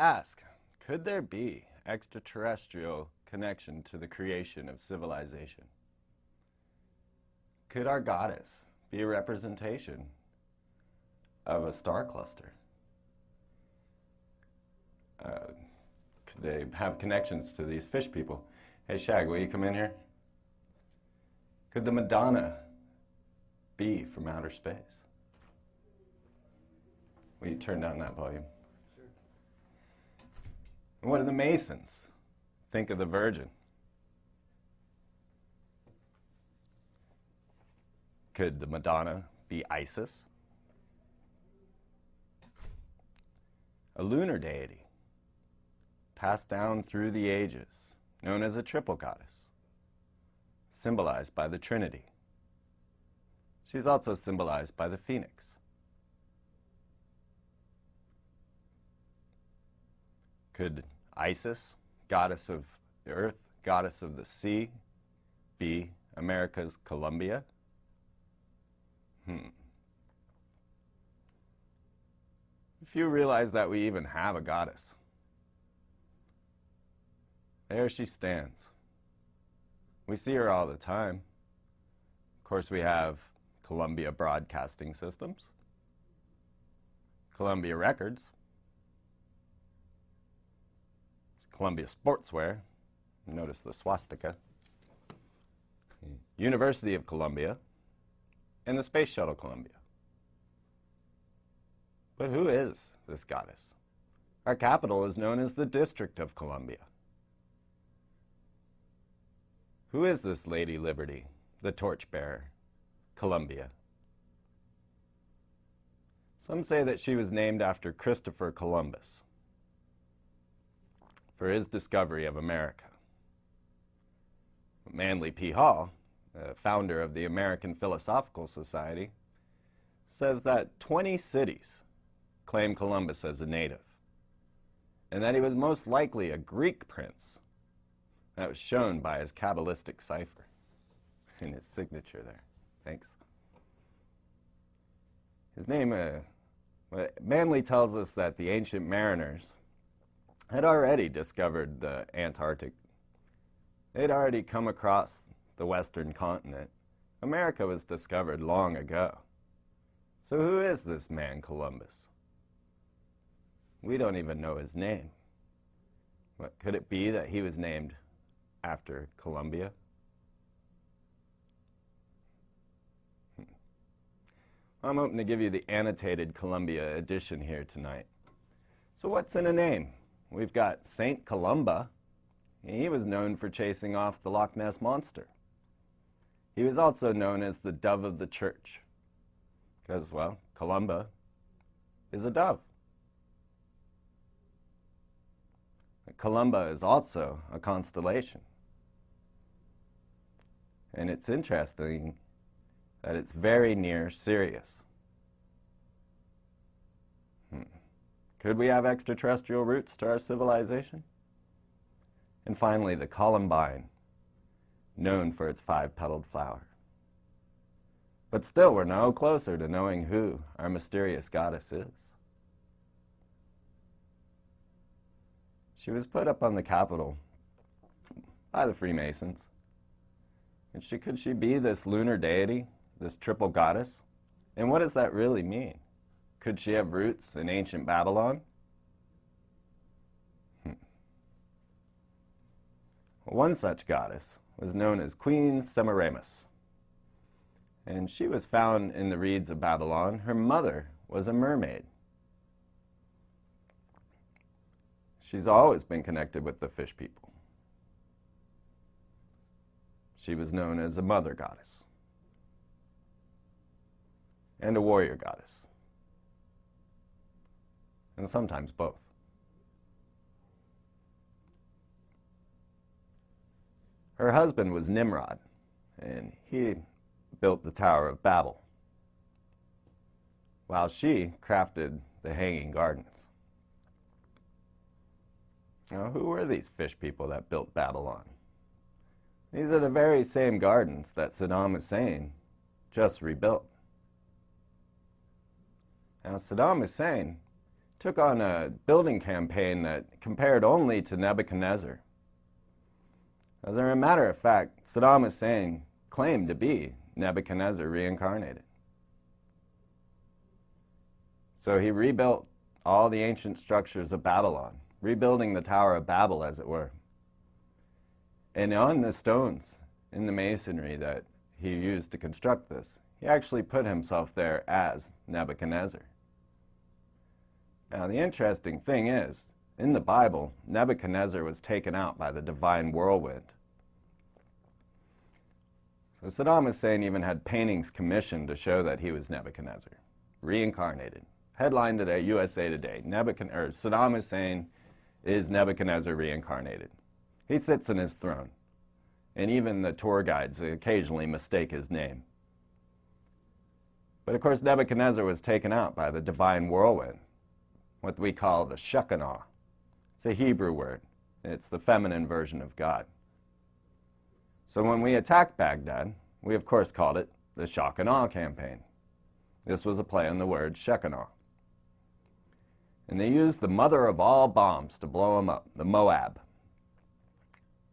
ask, could there be extraterrestrial connection to the creation of civilization? Could our goddess be a representation of a star cluster? Could they have connections to these fish people? Hey, Shag, will you come in here? Could the Madonna be from outer space? Will you turn down that volume? Sure. And what do the Masons think of the Virgin? Could the Madonna be Isis? A lunar deity passed down through the ages, known as a triple goddess, symbolized by the Trinity. She's also symbolized by the phoenix. Could Isis, goddess of the earth, goddess of the sea, be America's Columbia? If you realize that we even have a goddess, there she stands. We see her all the time. Of course, we have Columbia Broadcasting Systems, Columbia Records, Columbia Sportswear, notice the swastika, University of Columbia, and the Space Shuttle Columbia. But who is this goddess? Our capital is known as the District of Columbia. Who is this Lady Liberty, the torchbearer, Columbia? Some say that she was named after Christopher Columbus for his discovery of America. Manly P. Hall, founder of the American Philosophical Society, says that 20 cities claim Columbus as a native, and that he was most likely a Greek prince. That was shown by his Kabbalistic cipher and his signature there. Thanks. His name, Manly tells us that the ancient mariners had already discovered the Antarctic. They'd already come across the western continent. America was discovered long ago. So who is this man, Columbus? We don't even know his name. What, could it be that he was named after Columbia? I'm hoping to give you the annotated Columbia edition here tonight. So what's in a name? We've got Saint Columba. He was known for chasing off the Loch Ness Monster. He was also known as the Dove of the Church, because, well, Columba is a dove. Columba is also a constellation. And it's interesting that it's very near Sirius. Could we have extraterrestrial roots to our civilization? And finally, the columbine, known for its 5-petaled flower. But still, we're no closer to knowing who our mysterious goddess is. She was put up on the Capitol by the Freemasons. And could she be this lunar deity, this triple goddess? And what does that really mean? Could she have roots in ancient Babylon? One such goddess was known as Queen Semiramis, and she was found in the reeds of Babylon. Her mother was a mermaid. She's always been connected with the fish people. She was known as a mother goddess and a warrior goddess, and sometimes both. Her husband was Nimrod, and he built the Tower of Babel, while she crafted the Hanging Gardens. Now, who were these fish people that built Babylon? These are the very same gardens that Saddam Hussein just rebuilt. Now, Saddam Hussein took on a building campaign that compared only to Nebuchadnezzar. As a matter of fact, Saddam Hussein claimed to be Nebuchadnezzar reincarnated. So he rebuilt all the ancient structures of Babylon, rebuilding the Tower of Babel, as it were. And on the stones in the masonry that he used to construct this, he actually put himself there as Nebuchadnezzar. Now, the interesting thing is, in the Bible, Nebuchadnezzar was taken out by the divine whirlwind. So Saddam Hussein even had paintings commissioned to show that he was Nebuchadnezzar, reincarnated. Headline today, USA Today, Saddam Hussein is Nebuchadnezzar reincarnated. He sits in his throne, and even the tour guides occasionally mistake his name. But of course, Nebuchadnezzar was taken out by the divine whirlwind, what we call the Shekinah. It's a Hebrew word. It's the feminine version of God. So when we attacked Baghdad, we of course called it the Shekinah campaign. This was a play on the word Shekinah. And they used the mother of all bombs to blow them up, the Moab.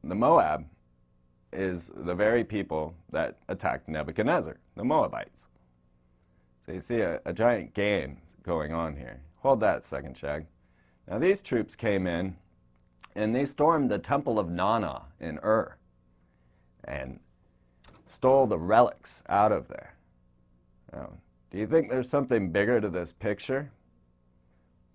The Moab is the very people that attacked Nebuchadnezzar, the Moabites. So you see a giant game going on here. Hold that a second, Shag. Now these troops came in and they stormed the temple of Nana in Ur and stole the relics out of there. Now, do you think there's something bigger to this picture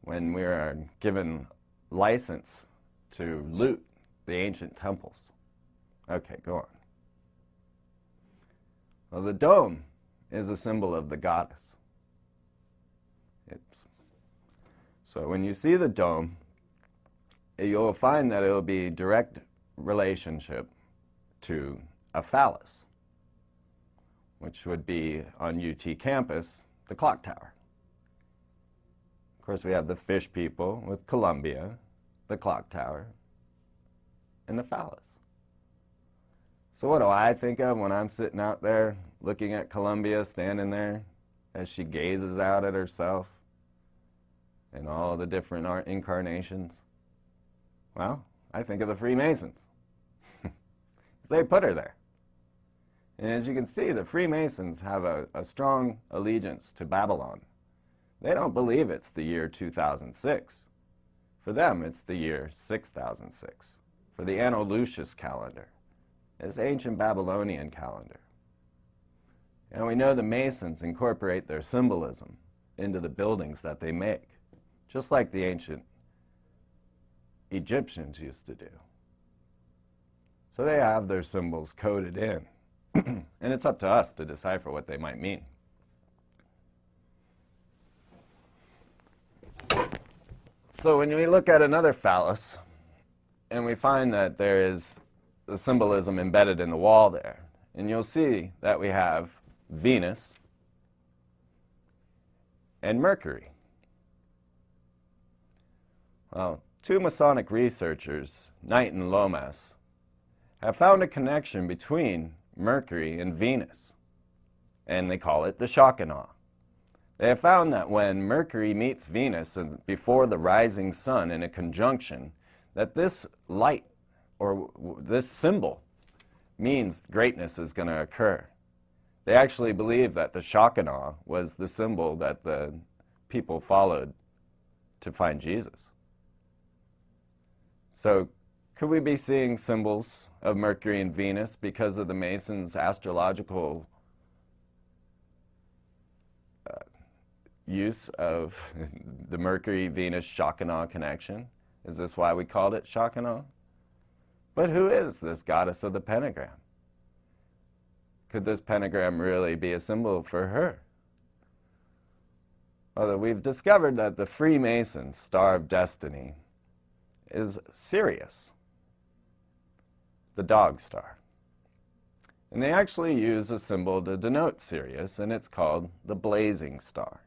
when we are given license to loot the ancient temples? Okay, go on. Well, the dome is a symbol of the goddess. So when you see the dome, you'll find that it will be direct relationship to a phallus, which would be on UT campus, the clock tower. Of course, we have the fish people with Columbia, the clock tower, and the phallus. So what do I think of when I'm sitting out there looking at Columbia standing there as she gazes out at herself and all the different art incarnations? Well, I think of the Freemasons. They put her there. And as you can see, the Freemasons have a strong allegiance to Babylon. They don't believe it's the year 2006. For them, it's the year 6006. For the Anno Lucius calendar, it's ancient Babylonian calendar. And we know the Masons incorporate their symbolism into the buildings that they make, just like the ancient Egyptians used to do. So they have their symbols coded in, and it's up to us to decipher what they might mean. So when we look at another phallus, and we find that there is the symbolism embedded in the wall there, and you'll see that we have Venus and Mercury. Well, two Masonic researchers, Knight and Lomas, have found a connection between Mercury and Venus, and they call it the Shekinah. They have found that when Mercury meets Venus and before the rising sun in a conjunction, that this light, or this symbol, means greatness is going to occur. They actually believe that the Shekinah was the symbol that the people followed to find Jesus. So, could we be seeing symbols of Mercury and Venus because of the Masons' astrological use of the Mercury-Venus Shekinah connection? Is this why we called it Shekinah? But who is this goddess of the pentagram? Could this pentagram really be a symbol for her? Well, we've discovered that the Freemasons' Star of Destiny is Sirius, the dog star. And they actually use a symbol to denote Sirius, and it's called the blazing star,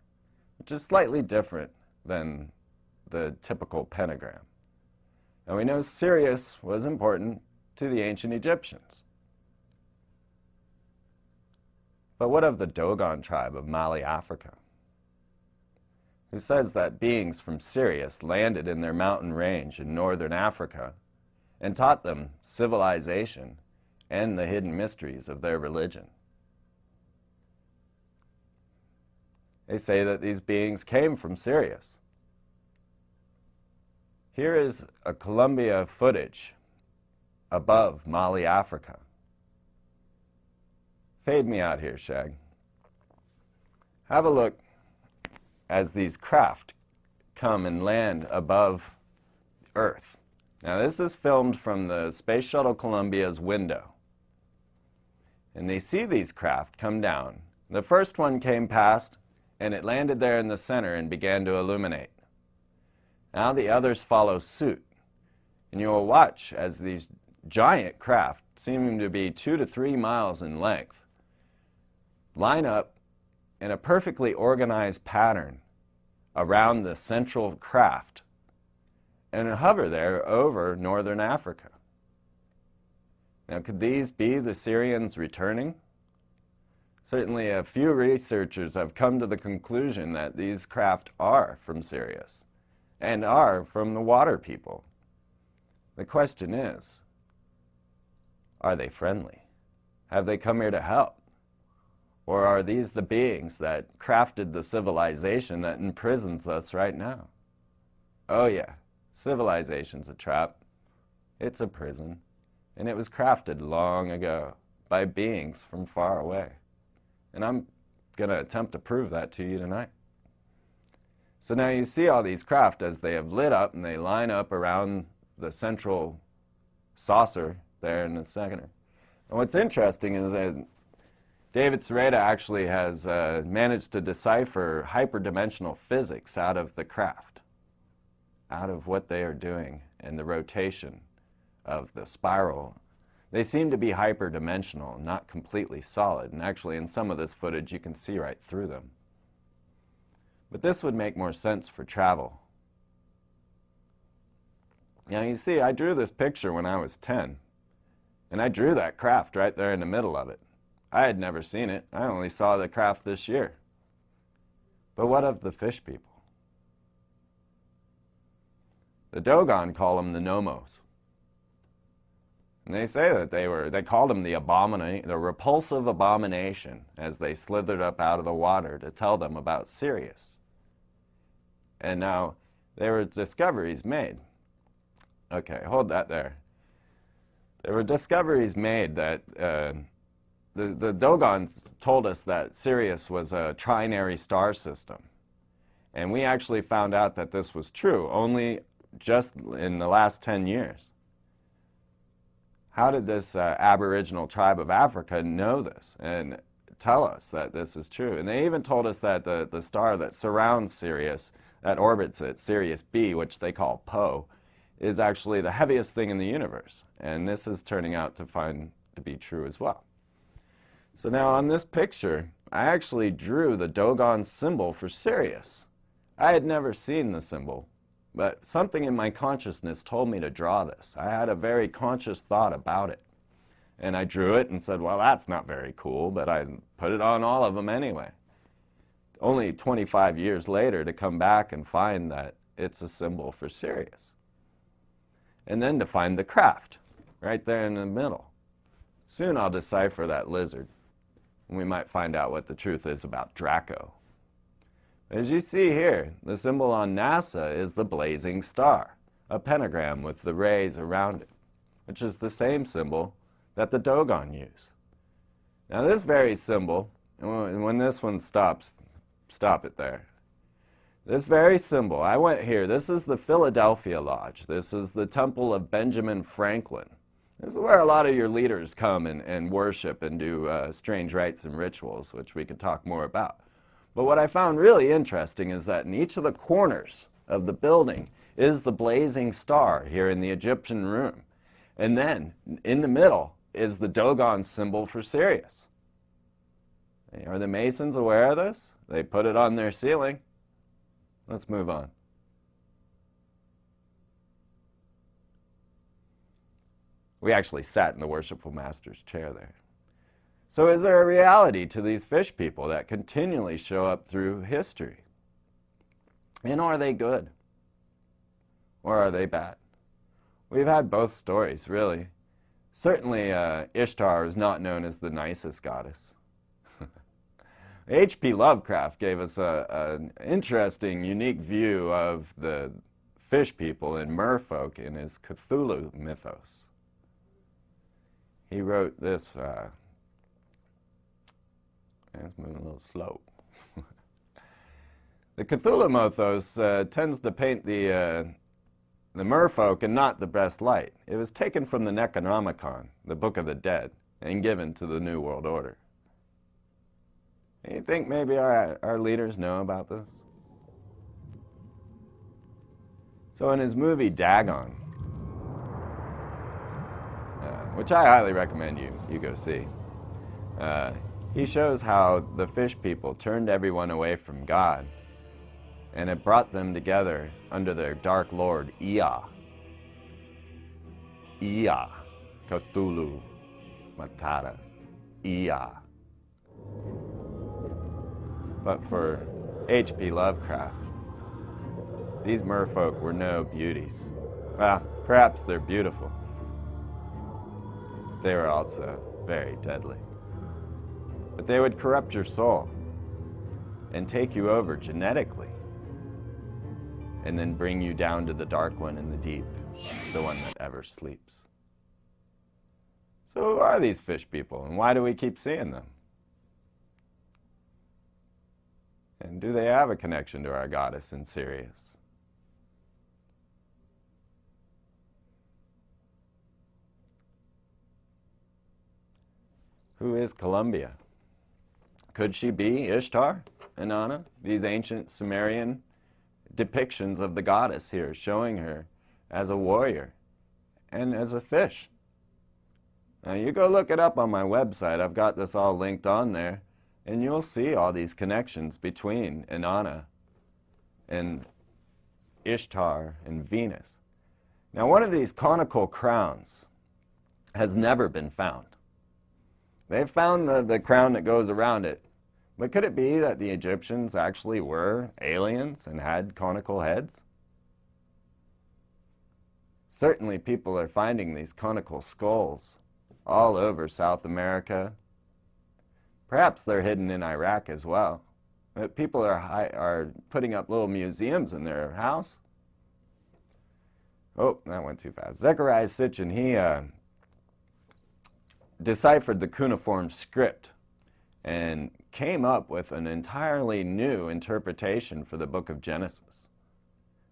which is slightly different than the typical pentagram. And we know Sirius was important to the ancient Egyptians. But what of the Dogon tribe of Mali, Africa? who says that beings from Sirius landed in their mountain range in northern Africa and taught them civilization and the hidden mysteries of their religion. They say that these beings came from Sirius. Here is a Columbia footage above Mali, Africa. Fade me out here, Shag. Have a look as these craft come and land above Earth. Now this is filmed from the Space Shuttle Columbia's window. And they see these craft come down. The first one came past and it landed there in the center and began to illuminate. Now the others follow suit. And you will watch as these giant craft, seeming to be 2 to 3 miles in length, line up in a perfectly organized pattern around the central craft and hover there over northern Africa. Now, could these be the Syrians returning? Certainly a few researchers have come to the conclusion that these craft are from Sirius and are from the water people. The question is, are they friendly? Have they come here to help? Or are these the beings that crafted the civilization that imprisons us right now? Oh yeah, civilization's a trap. It's a prison. And it was crafted long ago by beings from far away. And I'm going to attempt to prove that to you tonight. So now you see all these craft as they have lit up and they line up around the central saucer there in the center. And what's interesting is that David Sereda actually has managed to decipher hyperdimensional physics out of the craft, out of what they are doing and the rotation of the spiral. They seem to be hyperdimensional, not completely solid, and actually in some of this footage you can see right through them. But this would make more sense for travel. Now you see, I drew this picture when I was 10, and I drew that craft right there in the middle of it. I had never seen it. I only saw the craft this year. But what of the fish people? The Dogon call them the Nomos. And they say that they called them the repulsive abomination as they slithered up out of the water to tell them about Sirius. And now there were discoveries made. Okay, hold that there. There were discoveries made that the Dogons told us that Sirius was a trinary star system. And we actually found out that this was true only just in the last 10 years. How did this Aboriginal tribe of Africa know this and tell us that this is true? And they even told us that the star that surrounds Sirius, that orbits it, Sirius B, which they call Poe, is actually the heaviest thing in the universe. And this is turning out to be true as well. So now on this picture, I actually drew the Dogon symbol for Sirius. I had never seen the symbol, but something in my consciousness told me to draw this. I had a very conscious thought about it. And I drew it and said, well, that's not very cool, but I put it on all of them anyway. Only 25 years later to come back and find that it's a symbol for Sirius. And then to find the craft right there in the middle. Soon I'll decipher that lizard, and we might find out what the truth is about Draco. As you see here, the symbol on NASA is the blazing star, a pentagram with the rays around it, which is the same symbol that the Dogon use. Now this very symbol, and when this one stops, stop it there. This very symbol, I went here, this is the Philadelphia Lodge. This is the Temple of Benjamin Franklin. This is where a lot of your leaders come and worship and do strange rites and rituals, which we could talk more about. But what I found really interesting is that in each of the corners of the building is the blazing star here in the Egyptian room. And then in the middle is the Dogon symbol for Sirius. Are the Masons aware of this? They put it on their ceiling. Let's move on. We actually sat in the Worshipful Master's chair there. So is there a reality to these fish people that continually show up through history? And are they good? Or are they bad? We've had both stories, really. Certainly, Ishtar is not known as the nicest goddess. H.P. Lovecraft gave us an interesting, unique view of the fish people and merfolk in his Cthulhu mythos. He wrote this, it's moving a little slow. The Cthulhu mythos tends to paint the merfolk in not the best light. It was taken from the Necronomicon, the Book of the Dead, and given to the New World Order. You think maybe our leaders know about this? So in his movie Dagon, which I highly recommend you go see, he shows how the fish people turned everyone away from God, and it brought them together under their dark lord, Ea. Ea. Cthulhu. Matata. Ea. But for H.P. Lovecraft, these merfolk were no beauties. Well, perhaps they're beautiful. They were also very deadly. But they would corrupt your soul and take you over genetically, and then bring you down to the dark one in the deep, the one that ever sleeps. So who are these fish people, and why do we keep seeing them? And do they have a connection to our goddess in Sirius? Who is Columbia? Could she be Ishtar, Inanna, these ancient Sumerian depictions of the goddess here, showing her as a warrior and as a fish? Now you go look it up on my website. I've got this all linked on there, and you'll see all these connections between Inanna and Ishtar and Venus. Now one of these conical crowns has never been found. They've found the crown that goes around it, but could it be that the Egyptians actually were aliens and had conical heads? Certainly people are finding these conical skulls all over South America. Perhaps they're hidden in Iraq as well. But people are putting up little museums in their house. Oh, that went too fast. Zecharia Sitchin, he deciphered the cuneiform script and came up with an entirely new interpretation for the book of Genesis.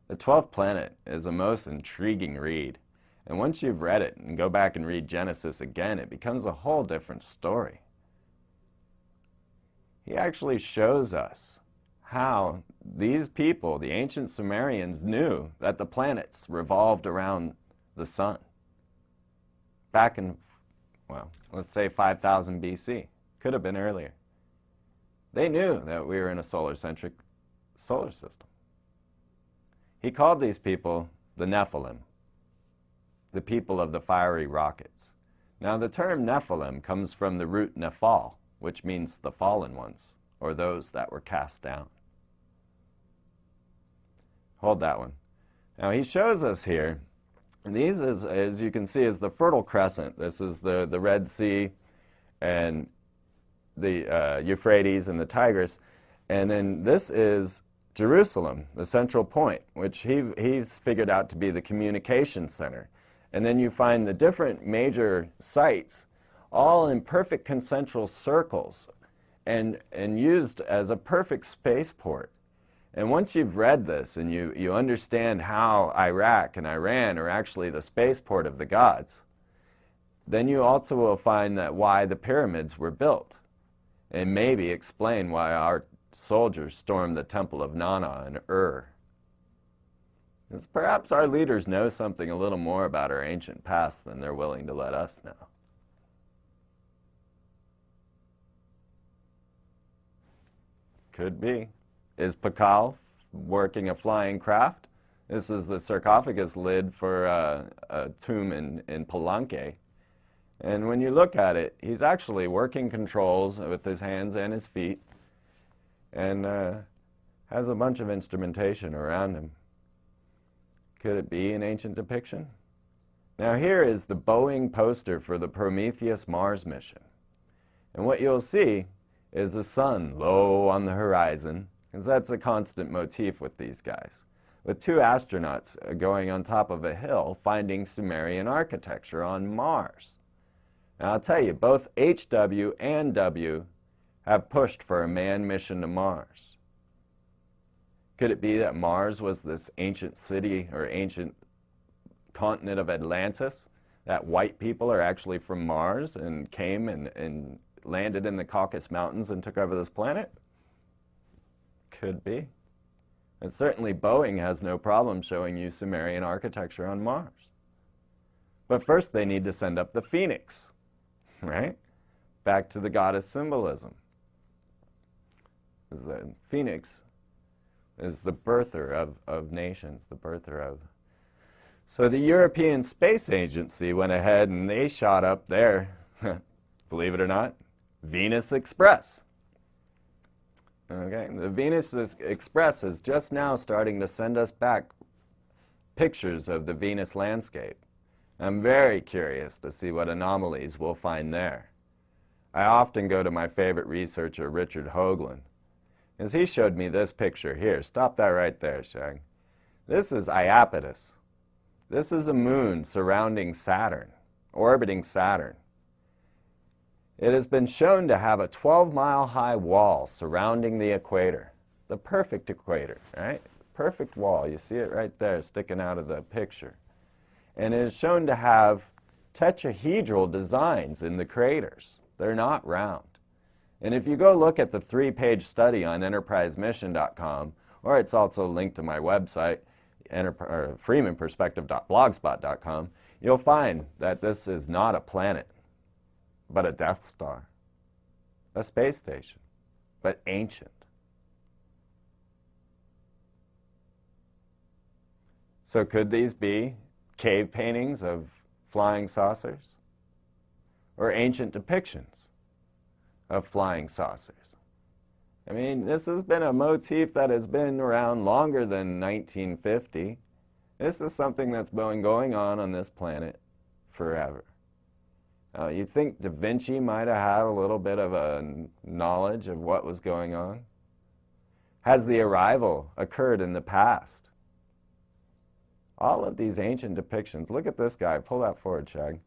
The 12th Planet is a most intriguing read, and once you've read it and go back and read Genesis again, it becomes a whole different story. He actually shows us how these people, the ancient Sumerians, knew that the planets revolved around the sun back in, well, let's say 5000 BC. Could have been earlier. They knew that we were in a solar-centric solar system. He called these people the Nephilim, the people of the fiery rockets. Now the term Nephilim comes from the root Nephal, which means the fallen ones, or those that were cast down. Hold that one. Now he shows us here, and these, as you can see, is the Fertile Crescent. This is the Red Sea and the Euphrates and the Tigris. And then this is Jerusalem, the central point, which he's figured out to be the communication center. And then you find the different major sites all in perfect concentric circles and used as a perfect spaceport. And once you've read this and you understand how Iraq and Iran are actually the spaceport of the gods, then you also will find that why the pyramids were built, and maybe explain why our soldiers stormed the temple of Nana and Ur. Because perhaps our leaders know something a little more about our ancient past than they're willing to let us know. Could be. Is Pakal working a flying craft? This is the sarcophagus lid for a tomb in Palenque. And when you look at it, he's actually working controls with his hands and his feet. And has a bunch of instrumentation around him. Could it be an ancient depiction? Now here is the Boeing poster for the Prometheus Mars mission. And what you'll see is the sun low on the horizon, because that's a constant motif with these guys, with two astronauts going on top of a hill finding Sumerian architecture on Mars. Now I'll tell you, both HW and W have pushed for a manned mission to Mars. Could it be that Mars was this ancient city or ancient continent of Atlantis, that white people are actually from Mars and came and landed in the Caucasus Mountains and took over this planet? Could be. And certainly Boeing has no problem showing you Sumerian architecture on Mars. But first they need to send up the phoenix, right? Back to the goddess symbolism. The phoenix is the birther of nations, the birther of... So the European Space Agency went ahead and they shot up their, believe it or not, Venus Express. Okay, the Venus Express is just now starting to send us back pictures of the Venus landscape. I'm very curious to see what anomalies we'll find there. I often go to my favorite researcher, Richard Hoagland, as he showed me this picture here. Stop that right there, Shag. This is Iapetus. This is a moon surrounding Saturn, orbiting Saturn. It has been shown to have a 12-mile-high wall surrounding the equator. The perfect equator, right? Perfect wall. You see it right there sticking out of the picture. And it is shown to have tetrahedral designs in the craters. They're not round. And if you go look at the 3-page study on enterprisemission.com, or it's also linked to my website, freemanperspective.blogspot.com, you'll find that this is not a planet, but a Death Star, a space station, but ancient. So could these be cave paintings of flying saucers? Or ancient depictions of flying saucers? I mean, this has been a motif that has been around longer than 1950. This is something that's been going on this planet forever. You think Da Vinci might have had a little bit of a knowledge of what was going on? Has the arrival occurred in the past? All of these ancient depictions. Look at this guy. Pull that forward, Shag.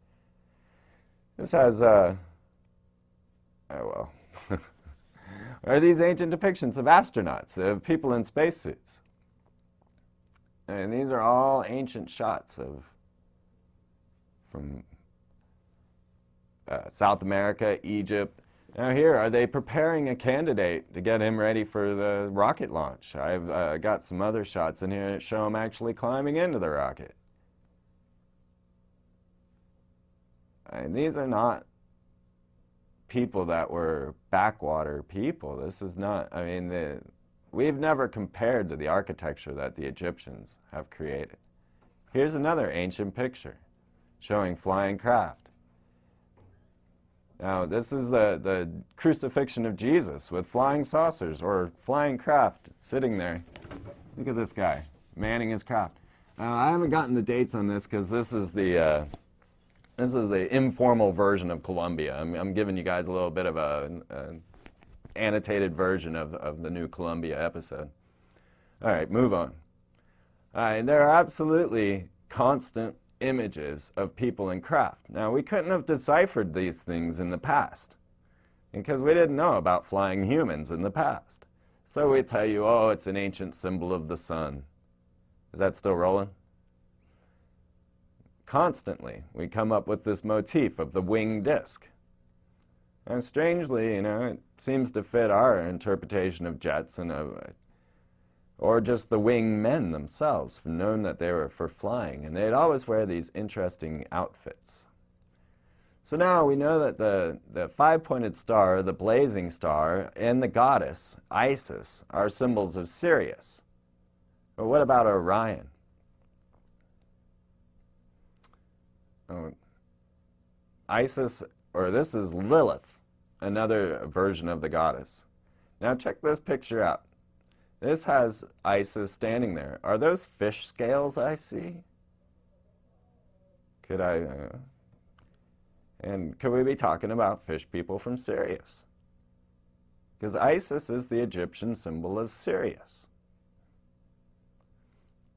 This has, oh well. Are these ancient depictions of astronauts, of people in spacesuits? And these are all ancient shots from South America, Egypt. Now here, are they preparing a candidate to get him ready for the rocket launch? I've got some other shots in here that show him actually climbing into the rocket. And these are not people that were backwater people. This is not, I mean, we've never compared to the architecture that the Egyptians have created. Here's another ancient picture showing flying craft. Now, this is the crucifixion of Jesus with flying saucers or flying craft sitting there. Look at this guy, manning his craft. I haven't gotten the dates on this because this is the informal version of Columbia. I'm giving you guys a little bit of an annotated version of the new Columbia episode. All right, move on. There are absolutely constant images of people in craft. Now, we couldn't have deciphered these things in the past because we didn't know about flying humans in the past. So we tell you, oh, it's an ancient symbol of the sun. Is that still rolling? Constantly, we come up with this motif of the winged disc. And strangely, it seems to fit our interpretation of jets and or just the winged men themselves, known that they were for flying, and they'd always wear these interesting outfits. So now we know that the 5-pointed star, the blazing star, and the goddess, Isis, are symbols of Sirius. But what about Orion? Isis, or this is Lilith, another version of the goddess. Now check this picture out. this has Isis standing there. Are those fish scales I see? Could I, and could we be talking about fish people from Sirius? Because Isis is the Egyptian symbol of Sirius.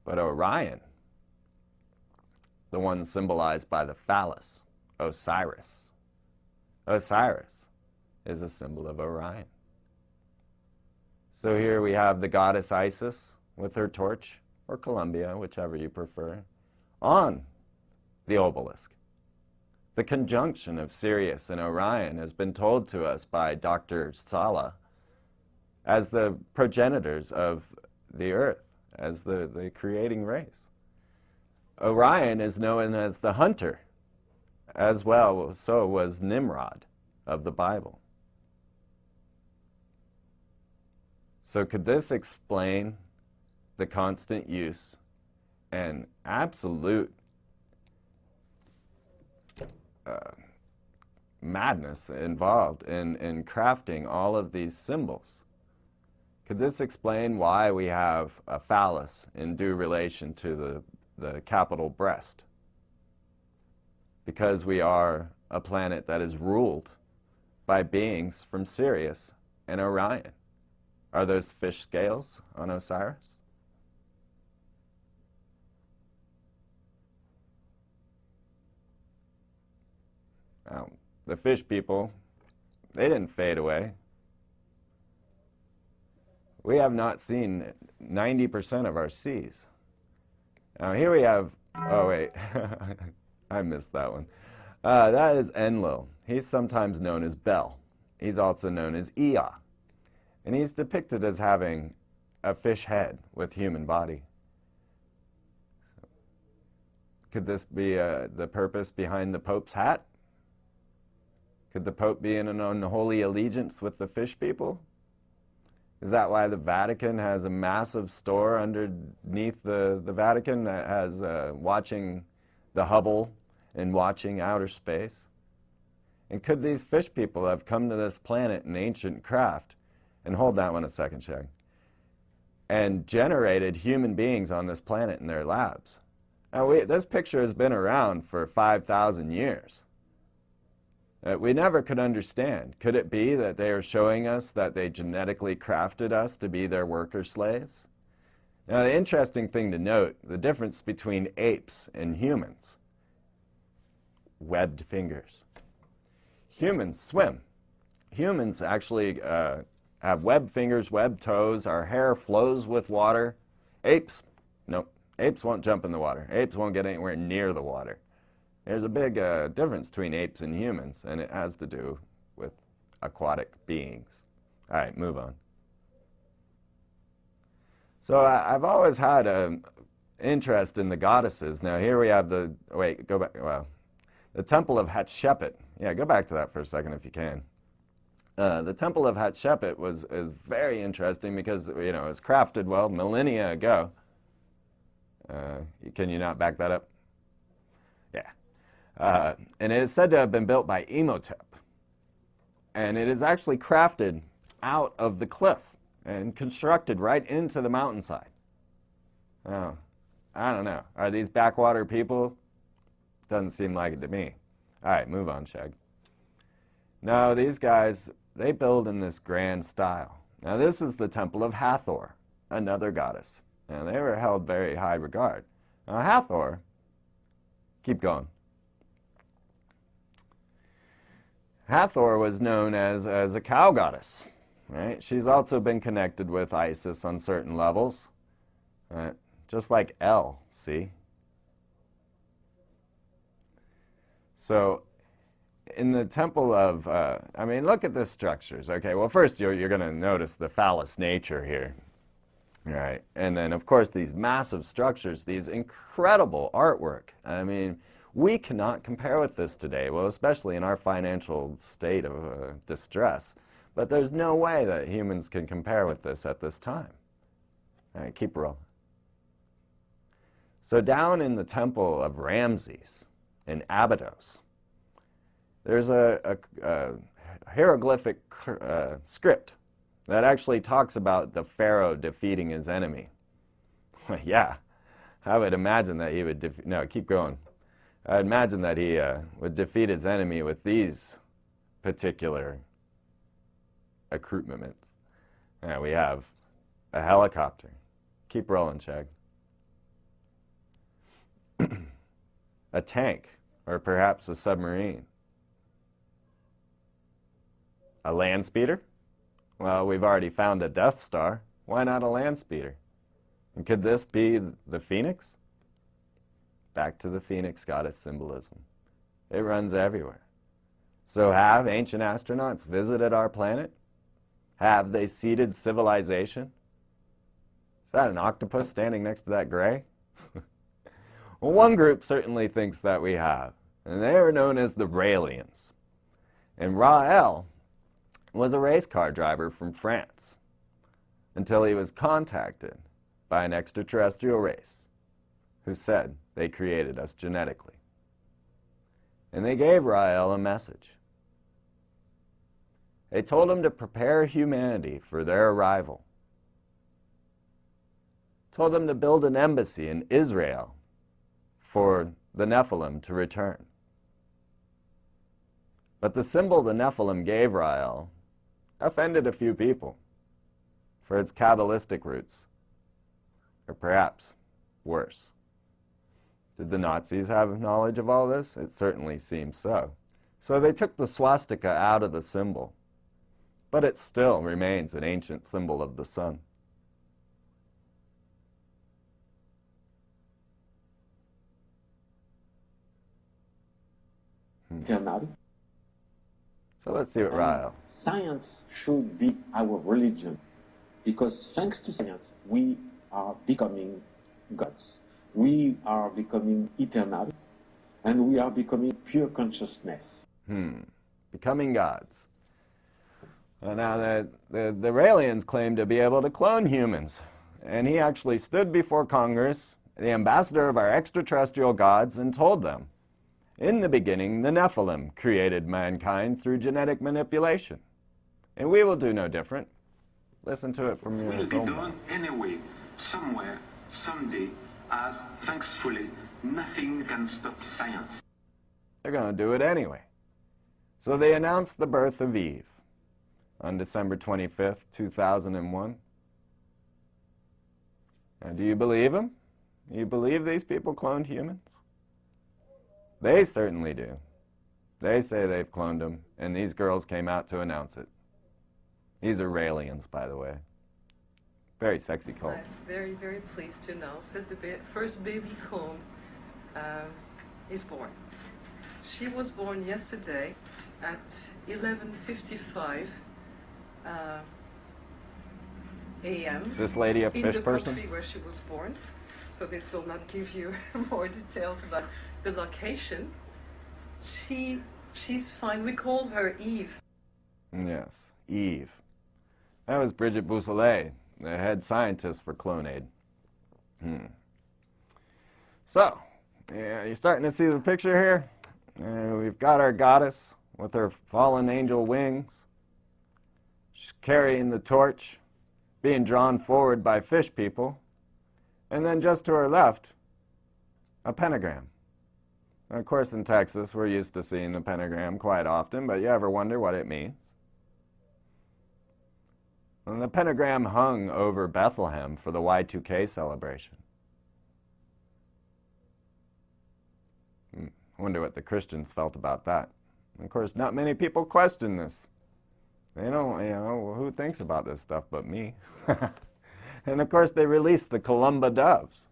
But Orion, the one symbolized by the phallus, Osiris. Osiris is a symbol of Orion. So here we have the goddess Isis with her torch, or Columbia, whichever you prefer, on the obelisk. The conjunction of Sirius and Orion has been told to us by Dr. Sala as the progenitors of the Earth, as the creating race. Orion is known as the hunter, as well, so was Nimrod of the Bible. So could this explain the constant use and absolute madness involved in crafting all of these symbols? Could this explain why we have a phallus in due relation to the capital breast? Because we are a planet that is ruled by beings from Sirius and Orion. Are those fish scales on Osiris? Now, the fish people, they didn't fade away. We have not seen 90% of our seas. Now here we have, oh wait, I missed that one. That is Enlil. He's sometimes known as Bel. He's also known as Ea. And he's depicted as having a fish head with human body. Could this be the purpose behind the Pope's hat? Could the Pope be in an unholy allegiance with the fish people? Is that why the Vatican has a massive store underneath the Vatican that has watching the Hubble and watching outer space? And could these fish people have come to this planet in ancient craft, and hold that one a second, Shag, and generated human beings on this planet in their labs? Now, this picture has been around for 5,000 years. We never could understand. Could it be that they are showing us that they genetically crafted us to be their worker slaves? Now, the interesting thing to note, the difference between apes and humans. Webbed fingers. Humans swim. Humans actually have webbed fingers, webbed toes. Our hair flows with water. Apes, nope. Apes won't jump in the water. Apes won't get anywhere near the water. There's a big difference between apes and humans, and it has to do with aquatic beings. All right, move on. So I've always had an interest in the goddesses. Now here we have the Temple of Hatshepsut. Yeah, go back to that for a second if you can. The Temple of Hatshepsut is very interesting because it was crafted millennia ago. Can you not back that up? Yeah. And it is said to have been built by Imhotep. And it is actually crafted out of the cliff and constructed right into the mountainside. Oh, I don't know. Are these backwater people? Doesn't seem like it to me. All right, move on, Shag. No, these guys, they build in this grand style. Now, this is the Temple of Hathor, another goddess. And they were held very high regard. Now, Hathor, keep going. Hathor was known as a cow goddess, right? She's also been connected with Isis on certain levels, right? Just like El, see? So in the temple of, look at the structures. Okay, well, first you're going to notice the phallus nature here, right? And then, of course, these massive structures, these incredible artwork. I mean, we cannot compare with this today, well, especially in our financial state of distress. But there's no way that humans can compare with this at this time. All right, keep rolling. So down in the temple of Ramses in Abydos, there's a hieroglyphic script that actually talks about the Pharaoh defeating his enemy. Yeah, I would imagine that he would no, keep going. I would imagine that he would defeat his enemy with these particular accoutrements. Yeah, we have a helicopter. Keep rolling, Chag. A tank, or perhaps a submarine. A land speeder? Well, we've already found a Death Star. Why not a land speeder? And could this be the Phoenix? Back to the Phoenix goddess symbolism. It runs everywhere. So have ancient astronauts visited our planet? Have they seeded civilization? Is that an octopus standing next to that gray? Well, one group certainly thinks that we have, and they are known as the Raelians. And Rael was a race car driver from France until he was contacted by an extraterrestrial race who said they created us genetically. And they gave Rael a message. They told him to prepare humanity for their arrival. Told him to build an embassy in Israel for the Nephilim to return. But the symbol the Nephilim gave Rael offended a few people for its Kabbalistic roots, or perhaps worse. Did the Nazis have knowledge of all this? It certainly seems so. So they took the swastika out of the symbol, but it still remains an ancient symbol of the sun. So let's see what Rael. Science should be our religion, because thanks to science, we are becoming gods. We are becoming eternal, and we are becoming pure consciousness. Becoming gods. Well, now, the Raelians claim to be able to clone humans, and he actually stood before Congress, the ambassador of our extraterrestrial gods, and told them, in the beginning, the Nephilim created mankind through genetic manipulation, and we will do no different. Listen to it from your will be done anyway, somewhere, someday, as, thankfully, nothing can stop science. They're going to do it anyway. So they announced the birth of Eve on December 25th, 2001. Now, do you believe them? Do you believe these people cloned humans? They certainly do. They say they've cloned them, and these girls came out to announce it. These are Raelians, by the way. Very sexy cult. I'm very, very pleased to announce that the first baby clone is born. She was born yesterday at 11:55 a.m. Is this lady a fish in the person? country where she was born. So this will not give you more details about the location. She's fine. We call her Eve. Yes, Eve. That was Brigitte Bousselet, the head scientist for Clonaid. So, yeah, you're starting to see the picture here? We've got our goddess with her fallen angel wings. She's carrying the torch, being drawn forward by fish people. And then just to her left, a pentagram. And of course, in Texas, we're used to seeing the pentagram quite often, but you ever wonder what it means? And the pentagram hung over Bethlehem for the Y2K celebration. I wonder what the Christians felt about that. And of course, not many people question this. They don't, who thinks about this stuff but me? And of course, they released the Columba doves.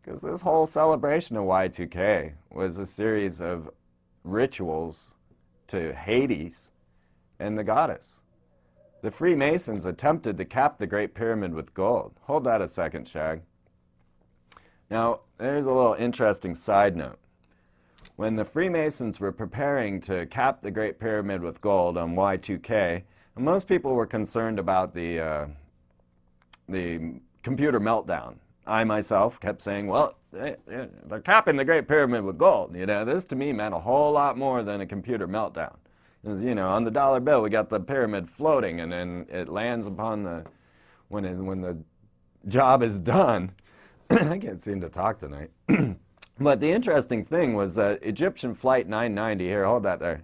Because this whole celebration of Y2K was a series of rituals to Hades and the goddess. The Freemasons attempted to cap the Great Pyramid with gold. Hold that a second, Shag. Now, there's a little interesting side note. When the Freemasons were preparing to cap the Great Pyramid with gold on Y2K, most people were concerned about the computer meltdown. I myself kept saying, well, they're capping the Great Pyramid with gold. This to me meant a whole lot more than a computer meltdown. As you know, on the dollar bill, we got the pyramid floating, and then it lands upon the, when the job is done. I can't seem to talk tonight. But the interesting thing was that Egyptian Flight 990, here, hold that there.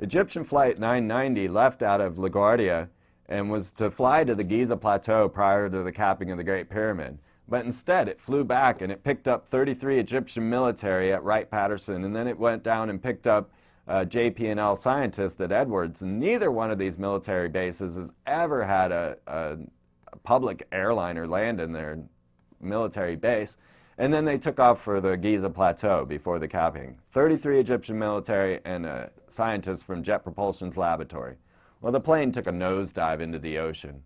Egyptian Flight 990 left out of LaGuardia and was to fly to the Giza Plateau prior to the capping of the Great Pyramid. But instead, it flew back and it picked up 33 Egyptian military at Wright-Patterson, and then it went down and picked up JP&L scientists at Edwards. And neither one of these military bases has ever had a public airliner land in their military base. And then they took off for the Giza Plateau before the capping. 33 Egyptian military and scientists from Jet Propulsion's laboratory. Well, the plane took a nosedive into the ocean.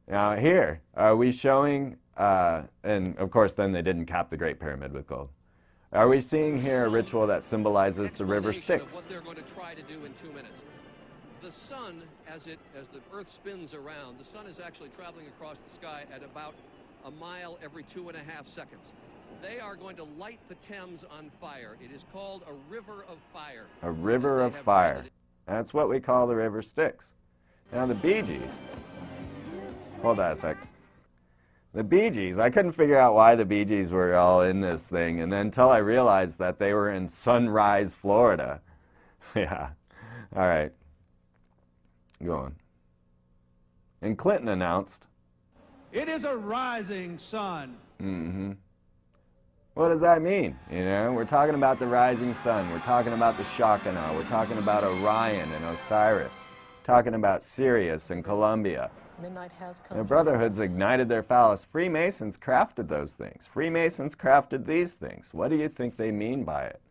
Now here, are we showing, and of course then they didn't cap the Great Pyramid with gold. Are we seeing here a ritual that symbolizes the river Styx? What they're going to try to do in 2 minutes. The sun, as the Earth spins around, the sun is actually traveling across the sky at about a mile every 2.5 seconds. They are going to light the Thames on fire. It is called a river of fire. A river of fire. That's what we call the river Styx. Now the Bee Gees. Hold on a sec. The Bee Gees, I couldn't figure out why the Bee Gees were all in this thing, and then until I realized that they were in Sunrise, Florida. Yeah. All right. Go on. And Clinton announced, it is a rising sun. Mm-hmm. What does that mean? You know, we're talking about the rising sun. We're talking about the Shekinah. We're talking about Orion and Osiris. Talking about Sirius and Columbia. Midnight has come. The Brotherhoods ignited their phallus. Freemasons crafted those things. Freemasons crafted these things. What do you think they mean by it?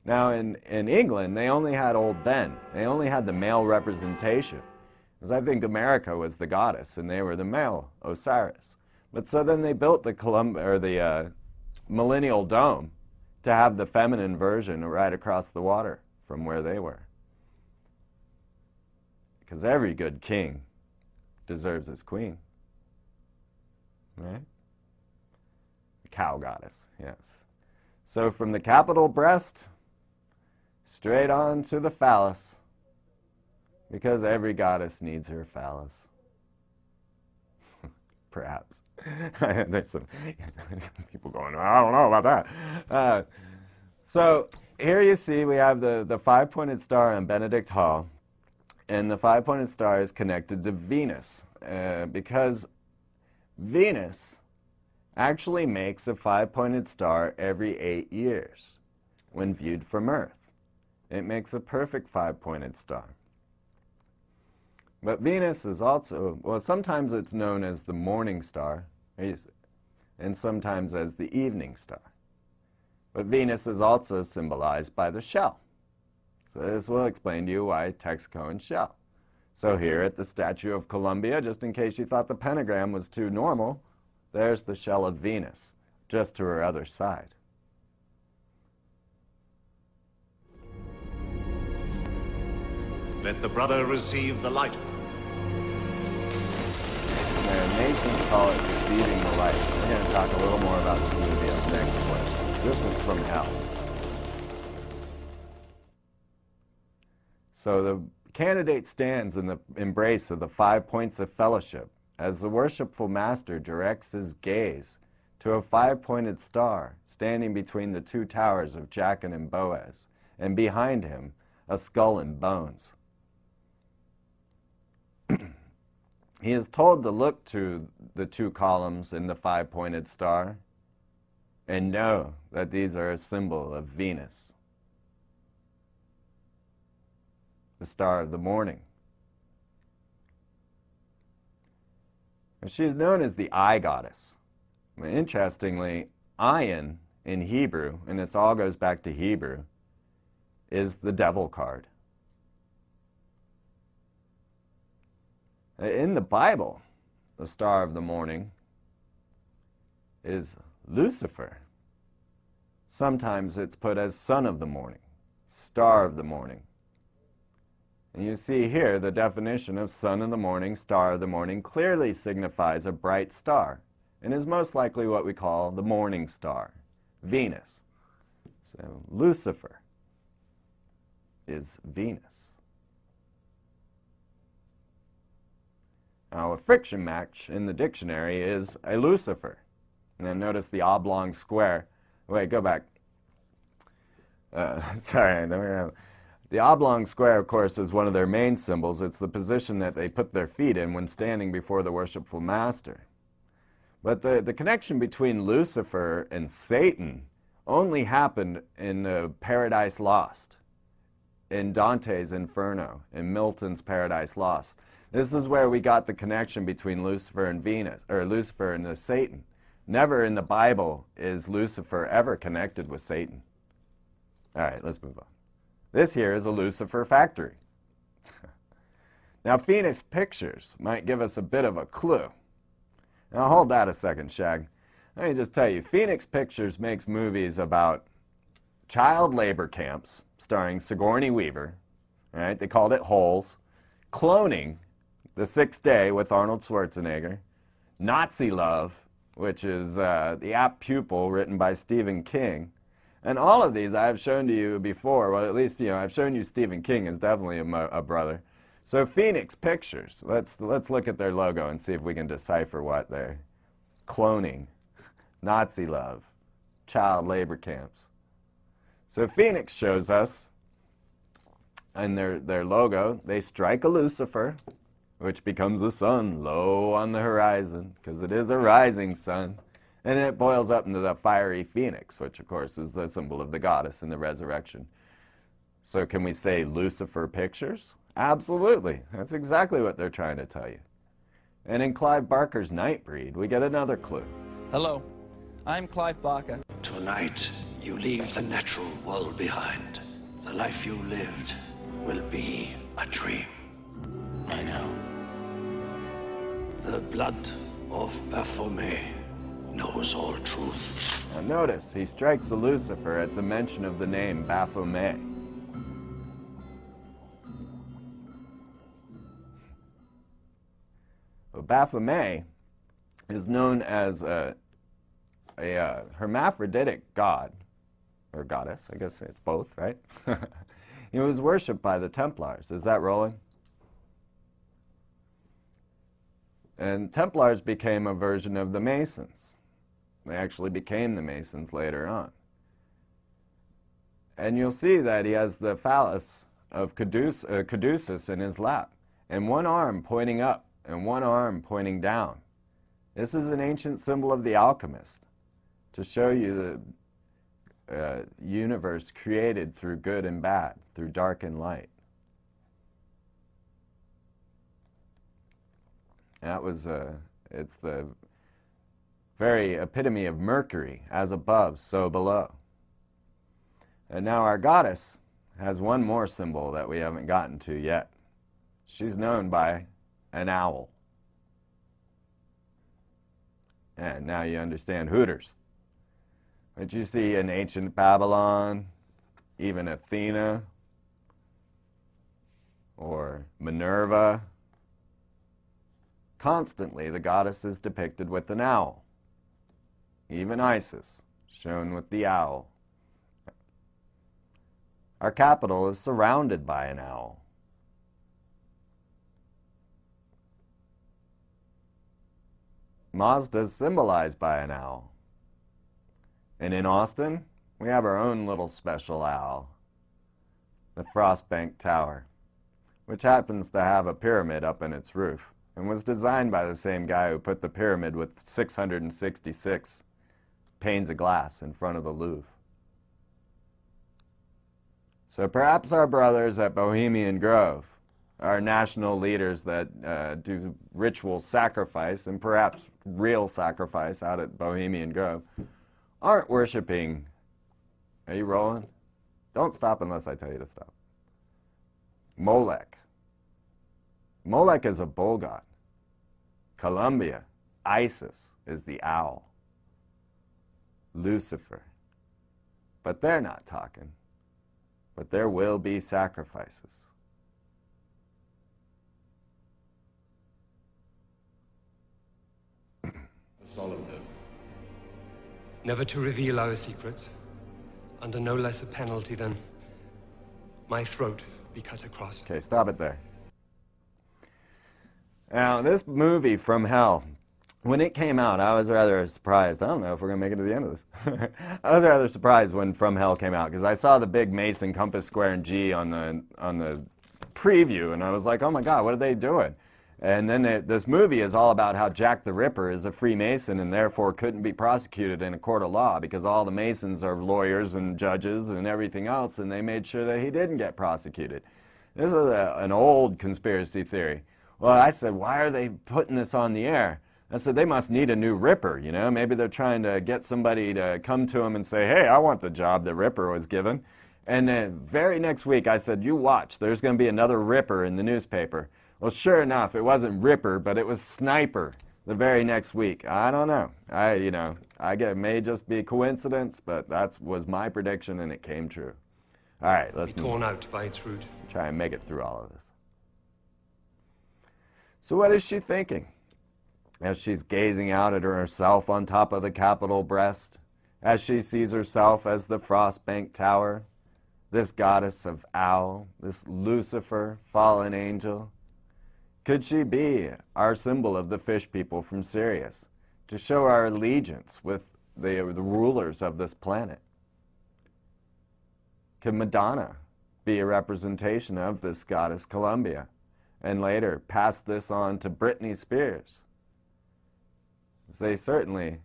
Now, in England, they only had Old Ben. They only had the male representation. Because I think America was the goddess, and they were the male Osiris. But so then they built the Millennial Dome to have the feminine version right across the water from where they were. Because every good king deserves his queen. Right? The cow goddess, yes. So from the capital breast, straight on to the phallus. Because every goddess needs her phallus. Perhaps. There's some people going, I don't know about that. So here you see we have the five-pointed star on Benedict Hall. And the five-pointed star is connected to Venus. Because Venus actually makes a five-pointed star every 8 years when viewed from Earth. It makes a perfect five-pointed star. But Venus is also, well, sometimes it's known as the morning star, and sometimes as the evening star. But Venus is also symbolized by the shell. So this will explain to you why Texaco and shell. So here at the Statue of Columbia, just in case you thought the pentagram was too normal, there's the shell of Venus, just to her other side. Let the brother receive the light. Masons call it receiving the light. We're going to talk a little more about this movie up next one. This is from hell. So the candidate stands in the embrace of the 5 points of fellowship as the worshipful master directs his gaze to a five-pointed star standing between the two towers of Jachin and Boaz, and behind him a skull and bones. He is told to look to the two columns in the five-pointed star and know that these are a symbol of Venus, the star of the morning. She is known as the eye goddess. Interestingly, Ayin in Hebrew, and this all goes back to Hebrew, is the devil card. In the Bible, the star of the morning is Lucifer. Sometimes it's put as son of the morning, star of the morning. And you see here the definition of son of the morning, star of the morning clearly signifies a bright star and is most likely what we call the morning star, Venus. So Lucifer, is Venus. Now, a friction match in the dictionary is a Lucifer. And then notice the oblong square. Wait, go back. Sorry. The oblong square, of course, is one of their main symbols. It's the position that they put their feet in when standing before the worshipful master. But the connection between Lucifer and Satan only happened in Paradise Lost, in Dante's Inferno, in Milton's Paradise Lost. This is where we got the connection between Lucifer and Venus, or Lucifer and Satan. Never in the Bible is Lucifer ever connected with Satan. All right, let's move on. This here is a Lucifer factory. Now, Phoenix Pictures might give us a bit of a clue. Now, hold that a second, Shag. Let me just tell you, Phoenix Pictures makes movies about child labor camps starring Sigourney Weaver, right? They called it Holes, cloning, The Sixth Day with Arnold Schwarzenegger, Nazi Love, which is The Apt Pupil written by Stephen King. And all of these I've shown to you before. Well, at least, I've shown you Stephen King is definitely a brother. So Phoenix Pictures, let's look at their logo and see if we can decipher what they're cloning. Nazi Love, child labor camps. So Phoenix shows us, in their logo, they strike a Lucifer, which becomes a sun low on the horizon, because it is a rising sun. And it boils up into the fiery phoenix, which, of course, is the symbol of the goddess in the resurrection. So can we say Lucifer Pictures? Absolutely. That's exactly what they're trying to tell you. And in Clive Barker's Nightbreed, we get another clue. Hello, I'm Clive Barker. Tonight, you leave the natural world behind. The life you lived will be a dream. I know. The blood of Baphomet knows all truth. Now notice, he strikes the Lucifer at the mention of the name Baphomet. Well, Baphomet is known as a hermaphroditic god, or goddess, I guess it's both, right? He was worshipped by the Templars. Is that rolling? And Templars became a version of the Masons. They actually became the Masons later on. And you'll see that he has the phallus of caduceus in his lap, and one arm pointing up and one arm pointing down. This is an ancient symbol of the alchemist, to show you the universe created through good and bad, through dark and light. That was, it's the very epitome of Mercury, as above, so below. And now our goddess has one more symbol that we haven't gotten to yet. She's known by an owl. And now you understand Hooters. But you see in ancient Babylon, even Athena, or Minerva, constantly the goddess is depicted with an owl. Even Isis, shown with the owl. Our capital is surrounded by an owl. Mazda is symbolized by an owl. And in Austin, we have our own little special owl, the Frostbank Tower, which happens to have a pyramid up in its roof, and was designed by the same guy who put the pyramid with 666 panes of glass in front of the Louvre. So perhaps our brothers at Bohemian Grove, our national leaders that do ritual sacrifice, and perhaps real sacrifice out at Bohemian Grove, aren't worshiping. Are you rolling? Don't stop unless I tell you to stop. Molech. Molech is a bull god. Columbia, Isis, is the owl. Lucifer. But they're not talking. But there will be sacrifices. The solemn oath. Never to reveal our secrets, under no less a penalty than my throat be cut across. Okay, stop it there. Now, this movie, From Hell, when it came out, I was rather surprised. I don't know if we're going to make it to the end of this. I was rather surprised when From Hell came out, because I saw the big Mason, compass, square, and G on the preview, and I was like, oh my God, what are they doing? And then this movie is all about how Jack the Ripper is a Freemason and therefore couldn't be prosecuted in a court of law because all the Masons are lawyers and judges and everything else, and they made sure that he didn't get prosecuted. This is an old conspiracy theory. Well, I said, why are they putting this on the air? I said, they must need a new Ripper, you know? Maybe they're trying to get somebody to come to them and say, hey, I want the job that Ripper was given. And the very next week, I said, you watch, there's going to be another Ripper in the newspaper. Well, sure enough, it wasn't Ripper, but it was Sniper the very next week. I don't know. It may just be a coincidence, but that was my prediction, and it came true. All right, let's be torn out by its root. Try and make it through all of this. So what is she thinking as she's gazing out at herself on top of the Capitol breast, as she sees herself as the Frostbank Tower, this goddess of Owl, this Lucifer, fallen angel? Could she be our symbol of the fish people from Sirius, to show our allegiance with the rulers of this planet? Could Madonna be a representation of this goddess Columbia, and later pass this on to Britney Spears? They certainly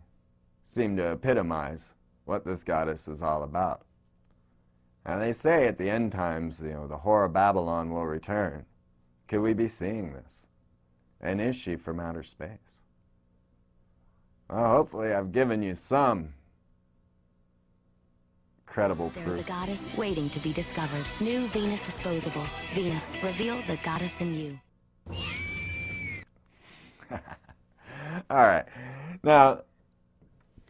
seem to epitomize what this goddess is all about. And they say at the end times, the whore of Babylon will return. Could we be seeing this? And is she from outer space? Well, hopefully I've given you some credible proof. There's a goddess waiting to be discovered. New Venus disposables. Venus, reveal the goddess in you. All right. Now,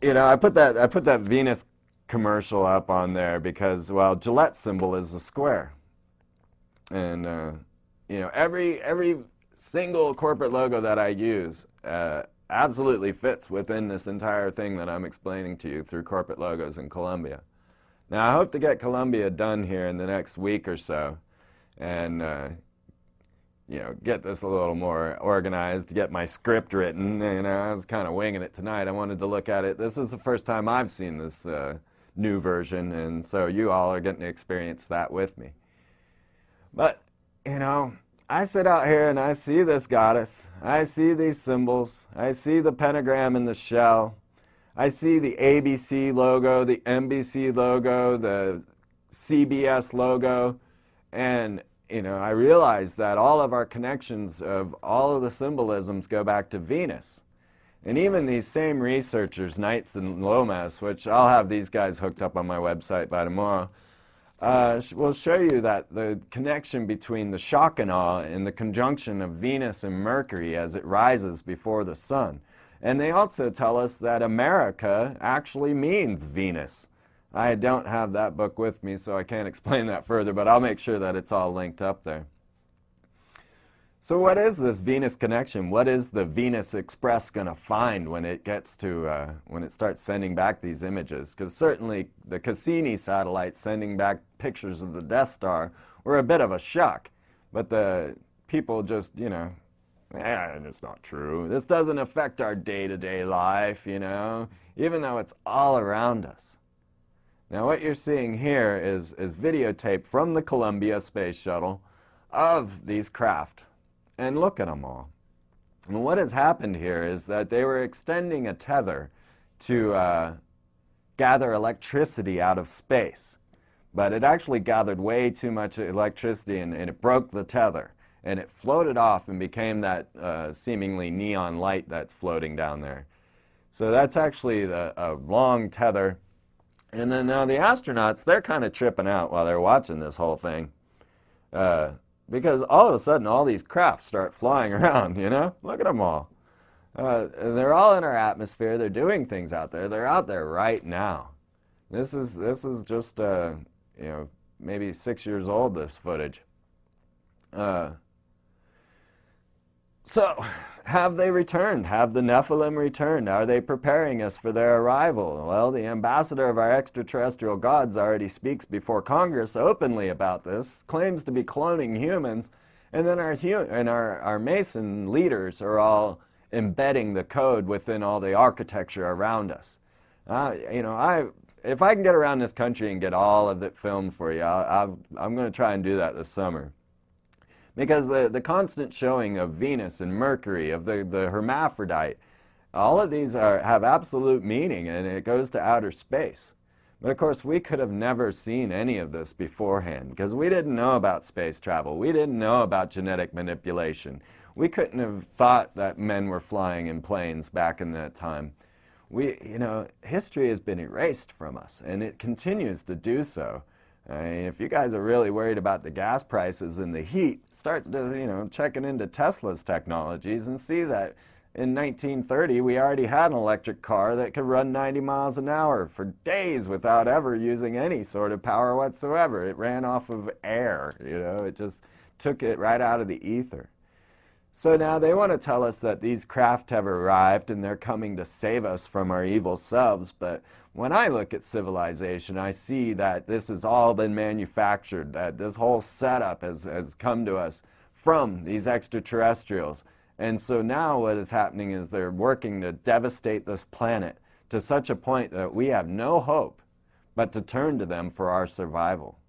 I put that Venus commercial up on there because, well, Gillette's symbol is a square. And, every single corporate logo that I use absolutely fits within this entire thing that I'm explaining to you through corporate logos in Columbia. Now, I hope to get Columbia done here in the next week or so and, get this a little more organized, get my script written. I was kind of winging it tonight. I wanted to look at it. This is the first time I've seen this new version, and so you all are getting to experience that with me. But, I sit out here and I see this goddess. I see these symbols. I see the pentagram in the shell. I see the ABC logo, the NBC logo, the CBS logo, and I realize that all of our connections of all of the symbolisms go back to Venus. And even these same researchers, Knights and Lomas, which I'll have these guys hooked up on my website by tomorrow, will show you that the connection between the shock and awe and the conjunction of Venus and Mercury as it rises before the sun. And they also tell us that America actually means Venus. I don't have that book with me, so I can't explain that further, but I'll make sure that it's all linked up there. So what is this Venus connection? What is the Venus Express going to find when it gets to, when it starts sending back these images? Because certainly the Cassini satellites sending back pictures of the Death Star were a bit of a shock. But the people just, it's not true. This doesn't affect our day-to-day life, even though it's all around us. Now what you're seeing here is videotape from the Columbia Space Shuttle of these craft. And look at them all. And what has happened here is that they were extending a tether to gather electricity out of space. But it actually gathered way too much electricity and it broke the tether. And it floated off and became that seemingly neon light that's floating down there. So that's actually a long tether. And then now the astronauts, they're kind of tripping out while they're watching this whole thing. Because all of a sudden, all these crafts start flying around, Look at them all. They're all in our atmosphere. They're doing things out there. They're out there right now. This is just, maybe 6 years old, this footage. So, have they returned? Have the Nephilim returned? Are they preparing us for their arrival? Well, the ambassador of our extraterrestrial gods already speaks before Congress openly about this, claims to be cloning humans, and then our Mason leaders are all embedding the code within all the architecture around us. If I can get around this country and get all of it filmed for you, I'm going to try and do that this summer. Because the constant showing of Venus and Mercury, of the hermaphrodite, all of these have absolute meaning, and it goes to outer space. But of course, we could have never seen any of this beforehand, because we didn't know about space travel. We didn't know about genetic manipulation. We couldn't have thought that men were flying in planes back in that time. History has been erased from us, and it continues to do so. I mean, if you guys are really worried about the gas prices and the heat, start checking into Tesla's technologies and see that in 1930 we already had an electric car that could run 90 miles an hour for days without ever using any sort of power whatsoever. It ran off of air, it just took it right out of the ether. So now they want to tell us that these craft have arrived and they're coming to save us from our evil selves, but when I look at civilization, I see that this has all been manufactured, that this whole setup has come to us from these extraterrestrials. And so now what is happening is they're working to devastate this planet to such a point that we have no hope but to turn to them for our survival.